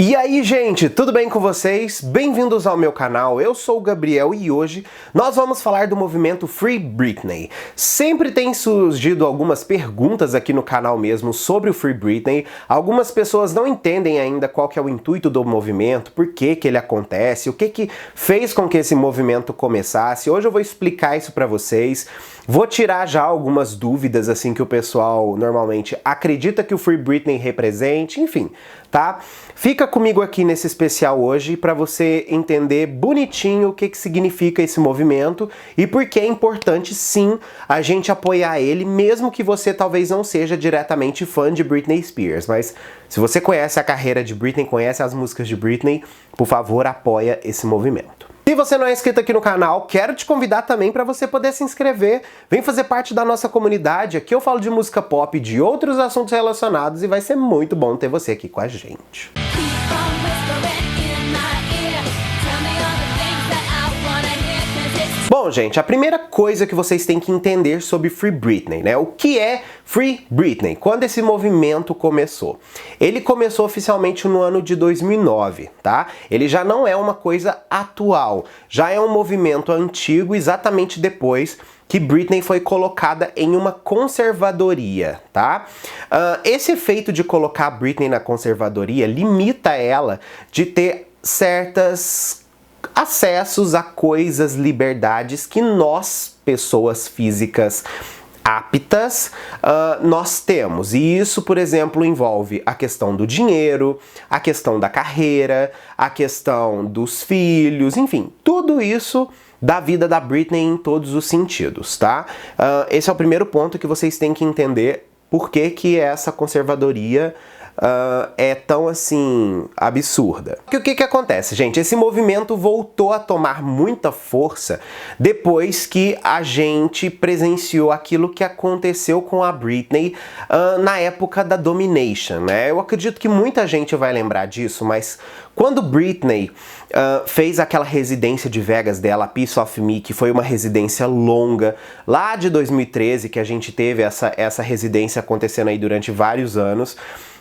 E aí, gente, tudo bem com vocês? Bem-vindos ao meu canal, eu sou o Gabriel e hoje nós vamos falar do movimento Free Britney. Sempre tem surgido algumas perguntas aqui no canal mesmo sobre o Free Britney. Algumas pessoas não entendem ainda qual que é o intuito do movimento, por que que ele acontece, o que que fez com que esse movimento começasse. Hoje eu vou explicar isso pra vocês. Vou tirar já algumas dúvidas assim que o pessoal normalmente acredita que o Free Britney represente, enfim, tá? Fica comigo aqui nesse especial hoje para você entender bonitinho o que que significa esse movimento e por que é importante sim a gente apoiar ele, mesmo que você talvez não seja diretamente fã de Britney Spears, mas se você conhece a carreira de Britney, conhece as músicas de Britney, por favor, apoia esse movimento. Se você não é inscrito aqui no canal, quero te convidar também para você poder se inscrever. Vem fazer parte da nossa comunidade. Aqui eu falo de música pop e de outros assuntos relacionados e vai ser muito bom ter você aqui com a gente. Bom, gente, a primeira coisa que vocês têm que entender sobre Free Britney, né? O que é Free Britney? Quando esse movimento começou? Ele começou oficialmente no ano de 2009, tá? Ele já não é uma coisa atual, já é um movimento antigo exatamente depois que Britney foi colocada em uma conservadoria, tá? Esse efeito de colocar a Britney na conservadoria limita ela de ter certas acessos a coisas, liberdades que nós, pessoas físicas aptas, nós temos. E isso, por exemplo, envolve a questão do dinheiro, a questão da carreira, a questão dos filhos, enfim, tudo isso da vida da Britney em todos os sentidos, tá? Esse é o primeiro ponto que vocês têm que entender por que que essa conservadoria é tão assim absurda. O que que acontece, gente? Esse movimento voltou a tomar muita força depois que a gente presenciou aquilo que aconteceu com a Britney na época da Domination, né? Eu acredito que muita gente vai lembrar disso, mas quando Britney fez aquela residência de Vegas dela, Piece of Me, que foi uma residência longa, lá de 2013, que a gente teve essa residência acontecendo aí durante vários anos.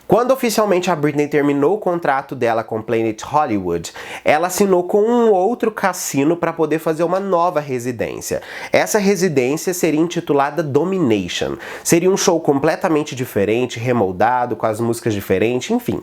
Quando oficialmente a Britney terminou o contrato dela com Planet Hollywood, ela assinou com um outro cassino para poder fazer uma nova residência. Essa residência seria intitulada Domination. Seria um show completamente diferente, remoldado, com as músicas diferentes, enfim.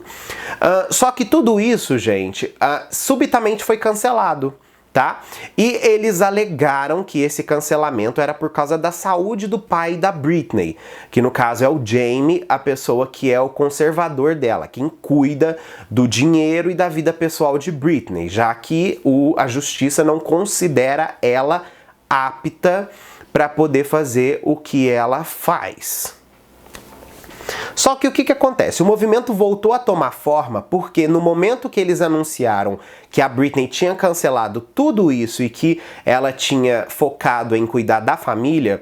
Só que tudo isso, gente, subitamente foi cancelado. Tá? E eles alegaram que esse cancelamento era por causa da saúde do pai da Britney, que no caso é o Jamie, a pessoa que é o conservador dela, quem cuida do dinheiro e da vida pessoal de Britney, já que a justiça não considera ela apta para poder fazer o que ela faz. Só que o que acontece? O movimento voltou a tomar forma porque no momento que eles anunciaram que a Britney tinha cancelado tudo isso e que ela tinha focado em cuidar da família,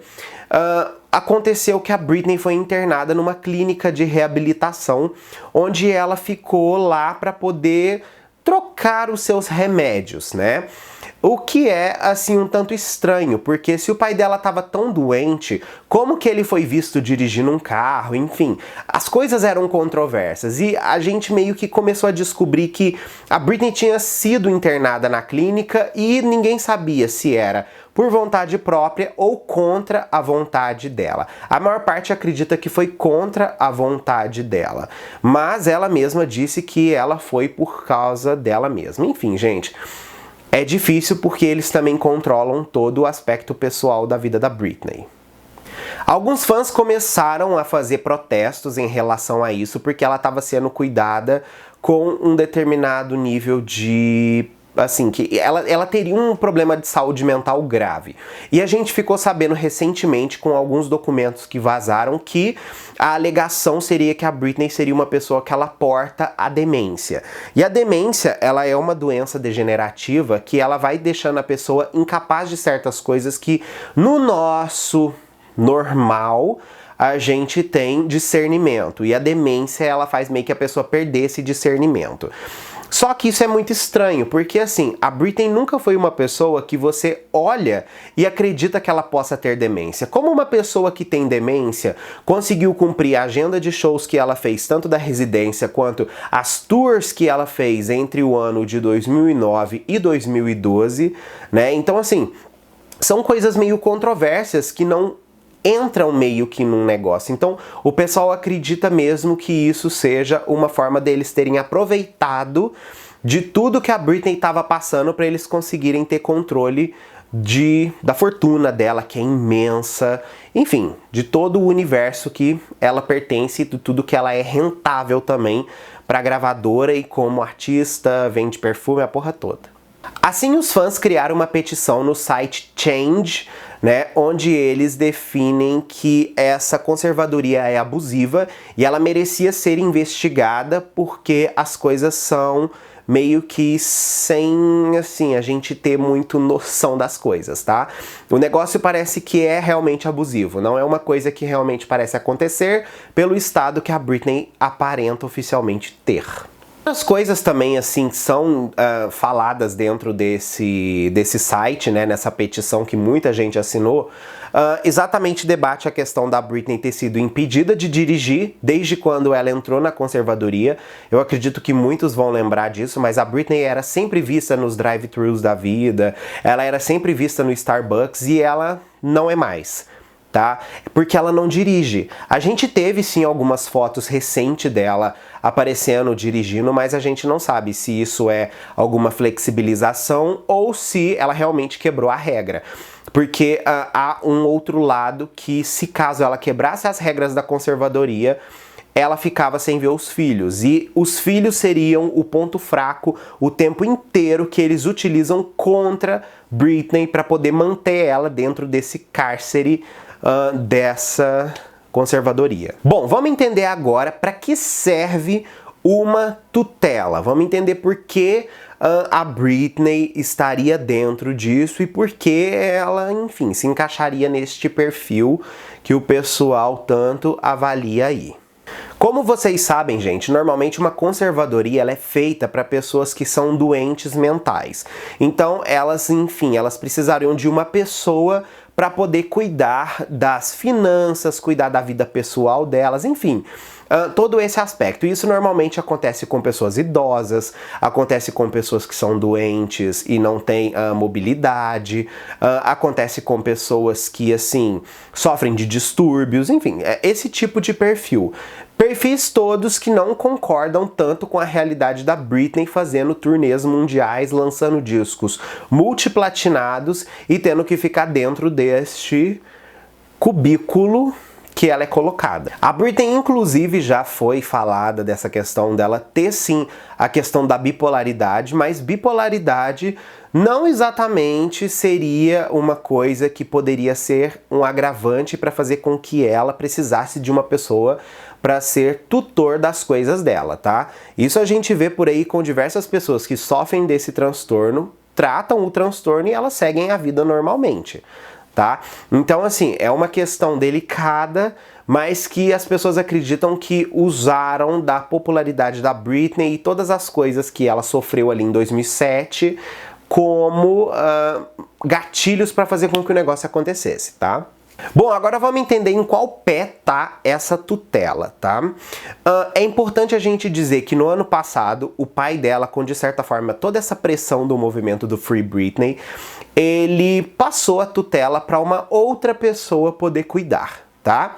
aconteceu que a Britney foi internada numa clínica de reabilitação, onde ela ficou lá para poder trocar os seus remédios, né? O que é, assim, um tanto estranho, porque se o pai dela estava tão doente, como que ele foi visto dirigindo um carro? Enfim, as coisas eram controversas e a gente meio que começou a descobrir que a Britney tinha sido internada na clínica e ninguém sabia se era por vontade própria ou contra a vontade dela. A maior parte acredita que foi contra a vontade dela, mas ela mesma disse que ela foi por causa dela mesma. Enfim, gente, é difícil porque eles também controlam todo o aspecto pessoal da vida da Britney. Alguns fãs começaram a fazer protestos em relação a isso porque ela estava sendo cuidada com um determinado nível de... assim, que ela teria um problema de saúde mental grave. E a gente ficou sabendo recentemente com alguns documentos que vazaram que a alegação seria que a Britney seria uma pessoa que ela porta a demência. E a demência, ela é uma doença degenerativa que ela vai deixando a pessoa incapaz de certas coisas que no nosso normal a gente tem discernimento. E a demência, ela faz meio que a pessoa perder esse discernimento. Só que isso é muito estranho, porque assim, a Britney nunca foi uma pessoa que você olha e acredita que ela possa ter demência. Como uma pessoa que tem demência conseguiu cumprir a agenda de shows que ela fez, tanto da residência quanto as tours que ela fez entre o ano de 2009 e 2012, né? Então assim, são coisas meio controversas que não entram meio que num negócio. Então, o pessoal acredita mesmo que isso seja uma forma deles terem aproveitado de tudo que a Britney estava passando para eles conseguirem ter controle da fortuna dela, que é imensa, enfim, de todo o universo que ela pertence e de tudo que ela é rentável também para gravadora e como artista, vende perfume, a porra toda. Assim, os fãs criaram uma petição no site Change, né, onde eles definem que essa conservadoria é abusiva e ela merecia ser investigada porque as coisas são meio que sem, assim, a gente ter muito noção das coisas, tá? O negócio parece que é realmente abusivo, não é uma coisa que realmente parece acontecer pelo estado que a Britney aparenta oficialmente ter. As coisas também, assim, são faladas dentro desse site, né, nessa petição que muita gente assinou, exatamente debate a questão da Britney ter sido impedida de dirigir desde quando ela entrou na conservadoria. Eu acredito que muitos vão lembrar disso, mas a Britney era sempre vista nos drive-thrus da vida, ela era sempre vista no Starbucks e ela não é mais. Tá? Porque ela não dirige. A gente teve sim algumas fotos recentes dela aparecendo dirigindo, mas a gente não sabe se isso é alguma flexibilização ou se ela realmente quebrou a regra. Porque há um outro lado que, se caso ela quebrasse as regras da conservadoria, ela ficava sem ver os filhos. E os filhos seriam o ponto fraco o tempo inteiro que eles utilizam contra Britney para poder manter ela dentro desse cárcere dessa conservadoria. Bom, vamos entender agora para que serve uma tutela. Vamos entender por que a Britney estaria dentro disso e por que ela, enfim, se encaixaria neste perfil que o pessoal tanto avalia aí. Como vocês sabem, gente, normalmente uma conservadoria ela é feita para pessoas que são doentes mentais. Então, elas, enfim, elas precisariam de uma pessoa para poder cuidar das finanças, cuidar da vida pessoal delas, enfim, todo esse aspecto. Isso normalmente acontece com pessoas idosas, acontece com pessoas que são doentes e não têm mobilidade, acontece com pessoas que, assim, sofrem de distúrbios, enfim, é esse tipo de perfil. Perfis todos que não concordam tanto com a realidade da Britney fazendo turnês mundiais, lançando discos multiplatinados e tendo que ficar dentro deste cubículo que ela é colocada. A Britney, inclusive, já foi falada dessa questão dela ter sim a questão da bipolaridade, mas bipolaridade não exatamente seria uma coisa que poderia ser um agravante para fazer com que ela precisasse de uma pessoa para ser tutor das coisas dela, tá? Isso a gente vê por aí com diversas pessoas que sofrem desse transtorno, tratam o transtorno e elas seguem a vida normalmente, tá? Então, assim, é uma questão delicada, mas que as pessoas acreditam que usaram da popularidade da Britney e todas as coisas que ela sofreu ali em 2007 como gatilhos para fazer com que o negócio acontecesse, tá? Bom, agora vamos entender em qual pé tá essa tutela, tá? É importante a gente dizer que no ano passado, o pai dela, com de certa forma toda essa pressão do movimento do Free Britney, ele passou a tutela para uma outra pessoa poder cuidar, tá?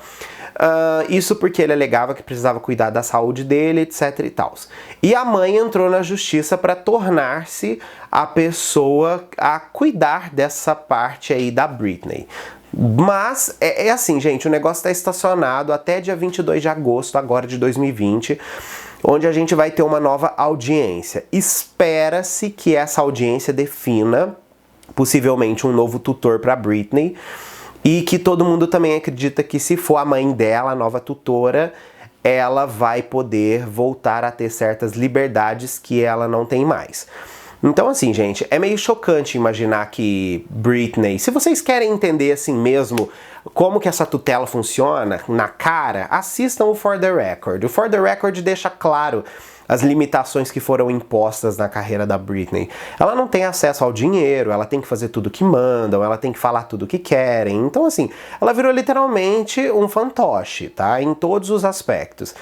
Isso porque ele alegava que precisava cuidar da saúde dele, etc e tal. E a mãe entrou na justiça para tornar-se a pessoa a cuidar dessa parte aí da Britney. Mas, é assim, gente, o negócio está estacionado até dia 22 de agosto agora de 2020, onde a gente vai ter uma nova audiência. Espera-se que essa audiência defina, possivelmente, um novo tutor para Britney, e que todo mundo também acredita que se for a mãe dela, a nova tutora, ela vai poder voltar a ter certas liberdades que ela não tem mais. Então, assim, gente, é meio chocante imaginar que Britney... Se vocês querem entender, assim mesmo, como que essa tutela funciona na cara, assistam o For The Record. O For The Record deixa claro as limitações que foram impostas na carreira da Britney. Ela não tem acesso ao dinheiro, ela tem que fazer tudo que mandam, ela tem que falar tudo que querem. Então, assim, ela virou literalmente um fantoche, tá? Em todos os aspectos.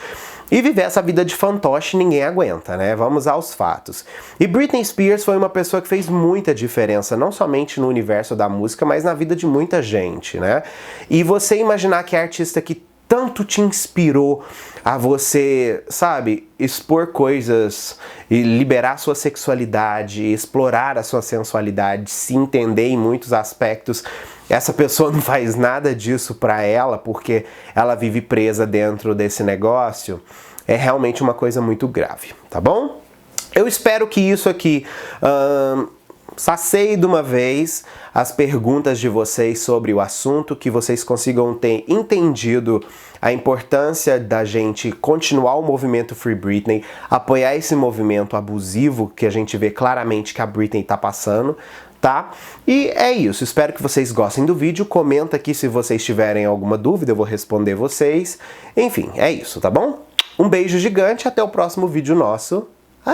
E viver essa vida de fantoche ninguém aguenta, né? Vamos aos fatos. E Britney Spears foi uma pessoa que fez muita diferença, não somente no universo da música, mas na vida de muita gente, né? E você imaginar que a artista que tanto te inspirou a você, sabe, expor coisas e liberar sua sexualidade, explorar a sua sensualidade, se entender em muitos aspectos. Essa pessoa não faz nada disso pra ela porque ela vive presa dentro desse negócio. É realmente uma coisa muito grave, tá bom? Eu espero que isso aqui sacie de uma vez as perguntas de vocês sobre o assunto, que vocês consigam ter entendido a importância da gente continuar o movimento Free Britney, apoiar esse movimento abusivo que a gente vê claramente que a Britney tá passando, tá? E é isso, espero que vocês gostem do vídeo, comenta aqui se vocês tiverem alguma dúvida, eu vou responder vocês. Enfim, é isso, tá bom? Um beijo gigante, até o próximo vídeo nosso.